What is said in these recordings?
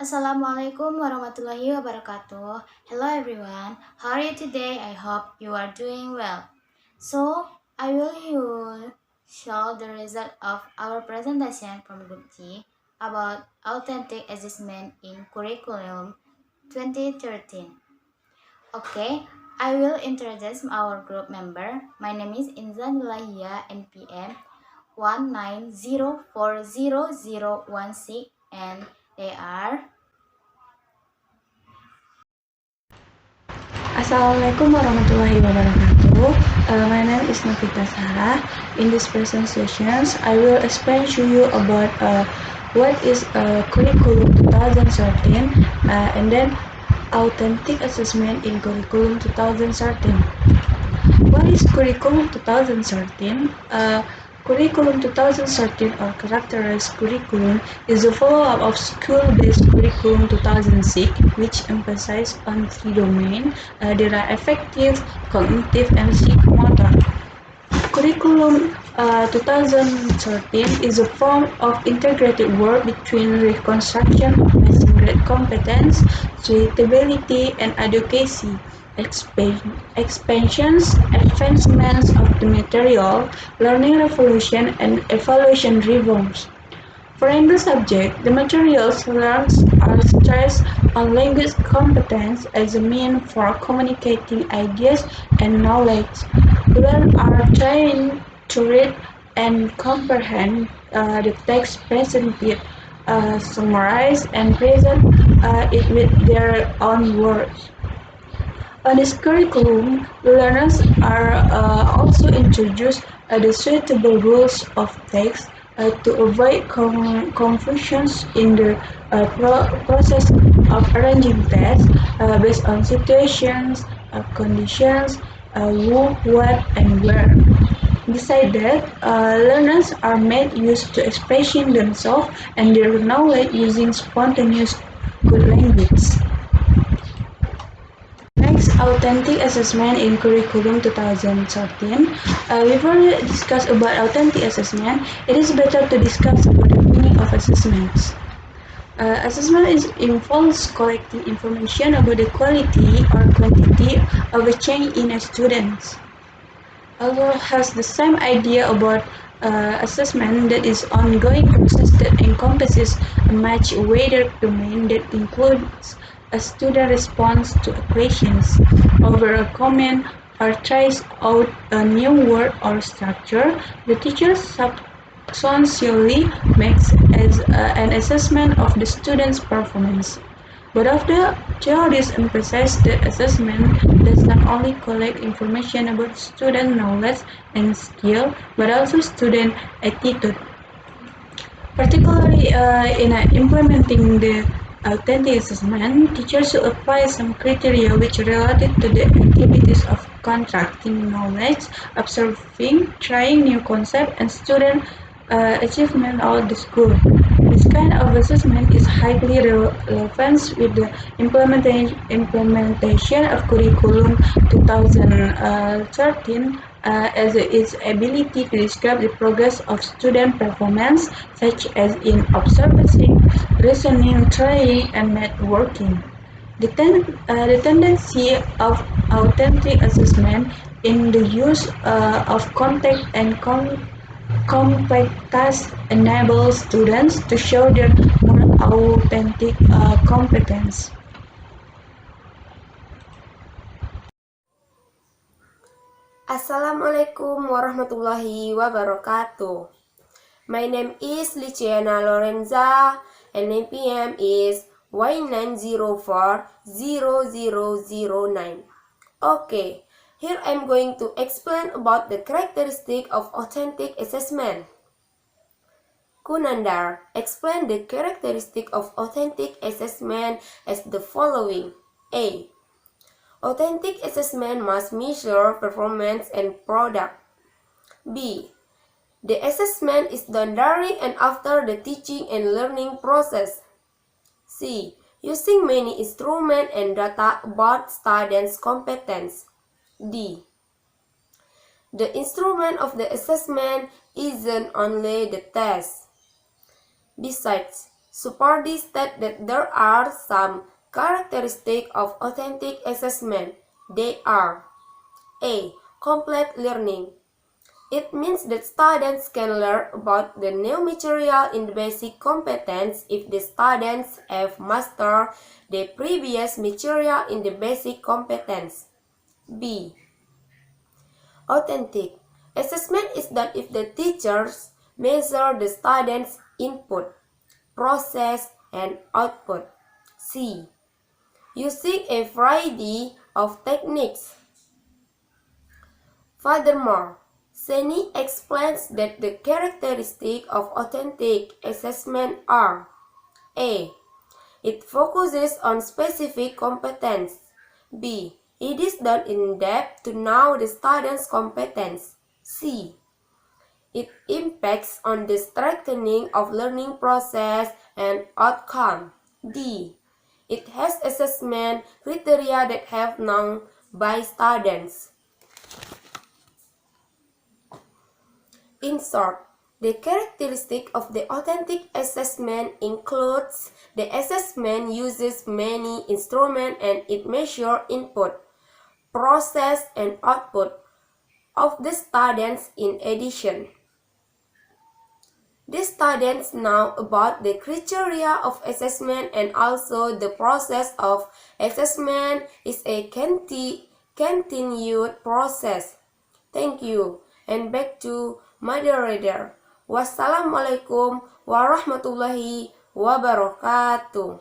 Assalamualaikum warahmatullahi wabarakatuh. Hello everyone. How are you today? I hope you are doing well. So, I will show the result of our presentation from Group G about authentic assessment in curriculum 2013. Okay, I will introduce our group member. My name is Inzanillahia NPM 190400016 and they are. Assalamualaikum warahmatullahi wabarakatuh. My name is Novita. In this presentation, I will explain to you about what is curriculum 2013 and then authentic assessment in curriculum 2013. What is curriculum 2013? Curriculum 2013 or characterized curriculum is a follow-up of school-based curriculum 2006, which emphasizes on three domains that are affective, cognitive, and psychomotor. Curriculum 2013 is a form of integrated work between reconstruction of passing grade competence, suitability, and advocacy, expansions, advancements of the material, learning revolution, and evaluation reforms. For the subject, the materials learned are stressed on language competence as a means for communicating ideas and knowledge. Learners are trained to read and comprehend the text presented, summarize, and present it with their own words. On this curriculum, learners are also introduced the suitable rules of text to avoid confusions in the process of arranging text based on situations, conditions, who, what, and where. Besides that, learners are made used to expressing themselves and their knowledge using spontaneous good language. Next, authentic assessment in curriculum 2013. Before we discuss about authentic assessment, it is better to discuss about the meaning of assessments. Assessment involves collecting information about the quality or quantity of a change in a student. Although has the same idea about assessment that is ongoing process that encompasses a much wider domain that includes a student response to questions over a comment or tries out a new word or structure. The teacher substantially makes as an assessment of the student's performance. But of the theories emphasize that assessment does not only collect information about student knowledge and skill, but also student attitude. Particularly in implementing the authentic assessment, teachers should apply some criteria which are related to the activities of contracting knowledge, observing, trying new concepts, and student achievement of the school. This kind of assessment is highly relevant with the implementation of curriculum 2013 as its ability to describe the progress of student performance, such as in observing, reasoning, trying, and networking. The tendency of authentic assessment in the use of context and complex enables students to show their more authentic competence. Assalamualaikum warahmatullahi wabarakatuh. My name is Liceyana Lorenza and NPM is Y9040009. Okay, here I'm going to explain about the characteristic of authentic assessment. Kunandar explained the characteristic of authentic assessment as the following. A. Authentic assessment must measure performance and product. B. The assessment is done during and after the teaching and learning process. C. Using many instruments and data about students' competence. D. The instrument of the assessment isn't only the test. Besides, Supporti states that there are some characteristics of authentic assessment. They are: A. Complete learning. It means that students can learn about the new material in the basic competence if the students have mastered the previous material in the basic competence. B. Authentic. Assessment is done if the teachers measure the students' input, process, and output. C. Using a variety of techniques. Furthermore, Seni explains that the characteristics of authentic assessment are: A. It focuses on specific competence. B. It is done in depth to know the student's competence. C. It impacts on the strengthening of learning process and outcome. D. It has assessment criteria that have known by students. In short, the characteristic of the authentic assessment includes the assessment uses many instruments and it measures input, process, and output of the students in addition. The students know about the criteria of assessment and also the process of assessment is a continued process. Thank you. And back to moderator. Wassalamualaikum warahmatullahi wabarakatuh.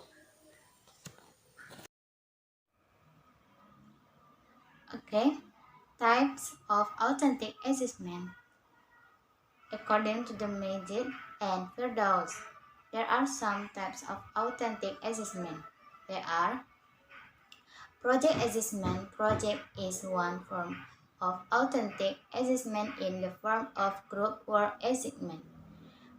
Okay, types of authentic assessment. According to the Majid and Firdaus, there are some types of authentic assessment. They are project assessment. Project is one form of authentic assessment in the form of group work assessment.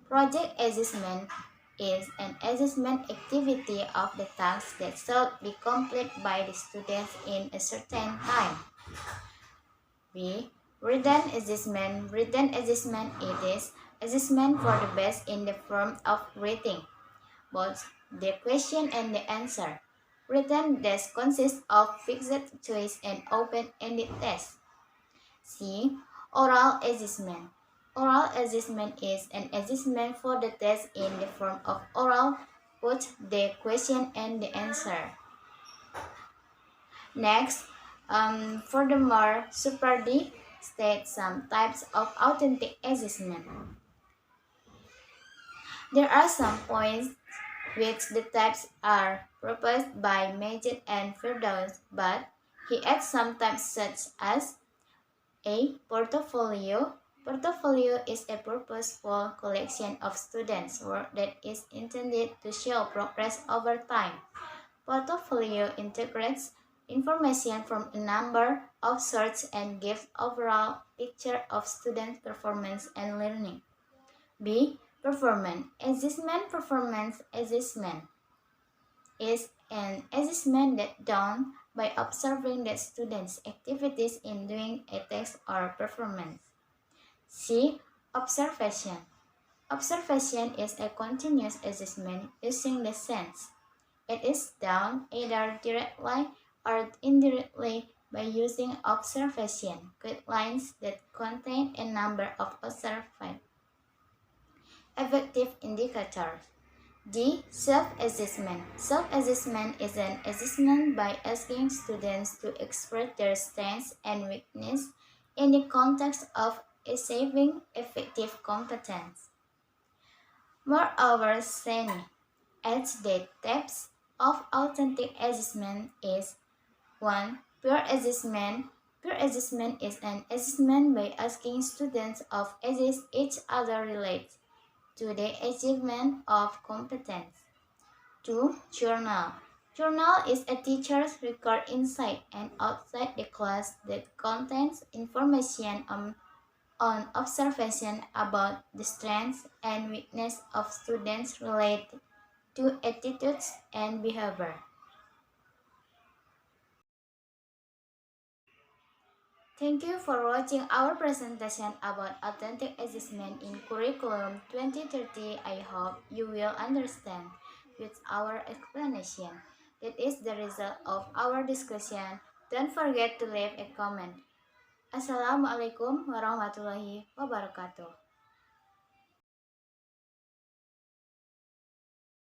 Project assessment is an assessment activity of the task that should be completed by the students in a certain time. B. Written assessment. Written assessment it is assessment for the best in the form of writing, both the question and the answer. Written test consists of fixed choice and open-ended tests. C. Oral assessment. Oral assessment is an assessment for the test in the form of oral, both the question and the answer. Next, furthermore, Super D states some types of authentic assessment. There are some points which the types are proposed by Majid and Firdaus, but he adds some types such as A. Portfolio. Portfolio is a purposeful collection of students' work that is intended to show progress over time. Portfolio integrates information from a number of sources and gives overall picture of student performance and learning. B. Performance assessment. Performance assessment is an assessment that done by observing the students' activities in doing a task or performance. C. Observation. Observation is a continuous assessment using the sense. It is done either directly or indirectly by using observation guidelines that contain a number of observed effective indicators. D. Self-assessment. Self-assessment is an assessment by asking students to express their strengths and weaknesses in the context of achieving effective competence. Moreover, Seni adds that types of authentic assessment is 1. Peer assessment. Peer assessment is an assessment by asking students of ages each other relate to the achievement of competence. 2. Journal. Journal is a teacher's record inside and outside the class that contains information on observation about the strengths and weaknesses of students related to attitudes and behavior. Thank you for watching our presentation about authentic assessment in Curriculum 2030. I hope you will understand with our explanation. That is the result of our discussion. Don't forget to leave a comment. Assalamualaikum warahmatullahi wabarakatuh.